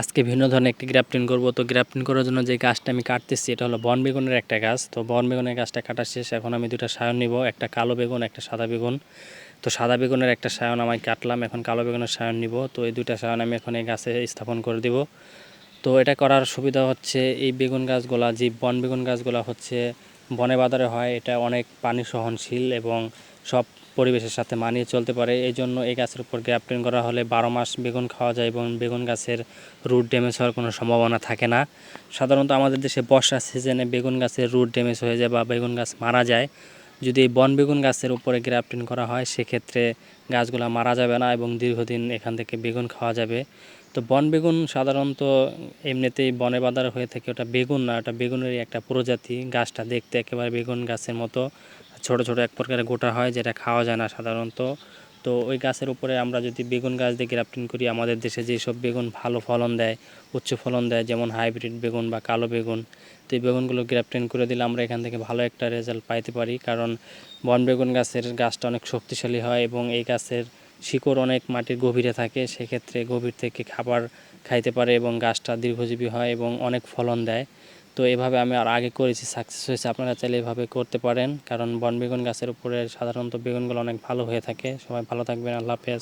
আজকে ভিন্ন ধরনের একটি গ্রাফটিং করব। তো গ্রাফটিং করার জন্য যে গাছটা আমি কাটতেছি এটা হলো বন বেগুনের একটা গাছ। তো বন বেগুনের গাছটা কাটা শেষ। এখন আমি দুটো সায়ন নিব, একটা কালো বেগুন একটা সাদা বেগুন। তো সাদা বেগুনের একটা সায়ন আমি কাটলাম, এখন কালো বেগুনের সায়ন নিব। তো এই দুইটা সায়ন আমি এখন এই গাছে স্থাপন করে দিব। তো এটা করার সুবিধা হচ্ছে এই বেগুন গাছগুলা, যে বন বেগুন গাছগুলা হচ্ছে বনে বাজারে হয়, এটা অনেক পানি সহনশীল এবং সব পরিবেশের সাথে মানিয়ে চলতে পারে। এই জন্য এই গাছের উপর গ্রাফটিং করা হলে 12 মাস বেগুন খাওয়া যায় এবং বেগুন গাছের রুট ড্যামেজ হওয়ার কোনো সম্ভাবনা থাকে না। সাধারণত আমাদের দেশে বর্ষার সিজনে বেগুন গাছের রুট ড্যামেজ হয়ে যায় বা বেগুন গাছ মারা যায়। যদি এই বন বেগুন গাছের উপরে গ্রাফটিং করা হয় সেক্ষেত্রে গাছগুলো মারা যাবে না এবং দীর্ঘদিন এখান থেকে বেগুন খাওয়া যাবে। তো বন বেগুন সাধারণত এমনিতেই বনে বাঁধার হয়ে থাকে, ওটা বেগুন না, ওটা বেগুনেরই একটা প্রজাতি। গাছটা দেখতে একেবারে বেগুন গাছের মতো ছোট ছোট এক প্রকারের গোটা হয়, যেটা খাওয়া যায় না সাধারণত। তো ওই গাছের উপরে আমরা যদি বেগুন গাছ দিয়ে গ্রাফটিং করি, আমাদের দেশে যেসব বেগুন ভালো ফলন দেয়, উচ্চ ফলন দেয়, যেমন হাইব্রিড বেগুন বা কালো বেগুন, তো এই বেগুনগুলো গ্রাফটিং করে দিলে আমরা এখান থেকে ভালো একটা রেজাল্ট পাইতে পারি। কারণ বন বেগুন গাছটা অনেক শক্তিশালী হয় এবং এই গাছের শিকড় অনেক মাটির গভীরে থাকে, সেক্ষেত্রে গভীর থেকে খাবার খাইতে পারে এবং গাছটা দীর্ঘজীবী হয় এবং অনেক ফলন দেয়। তো এভাবে আমি আর আগে করেছি, সাকসেস হয়েছে। আপনারা চাইলে এভাবে করতে পারেন, কারণ বন বেগুন গাছের উপরে সাধারণত বেগুনগুলো অনেক ভালো হয়ে থাকে। সবাই ভালো থাকবেন, আল্লাহ হাফেজ।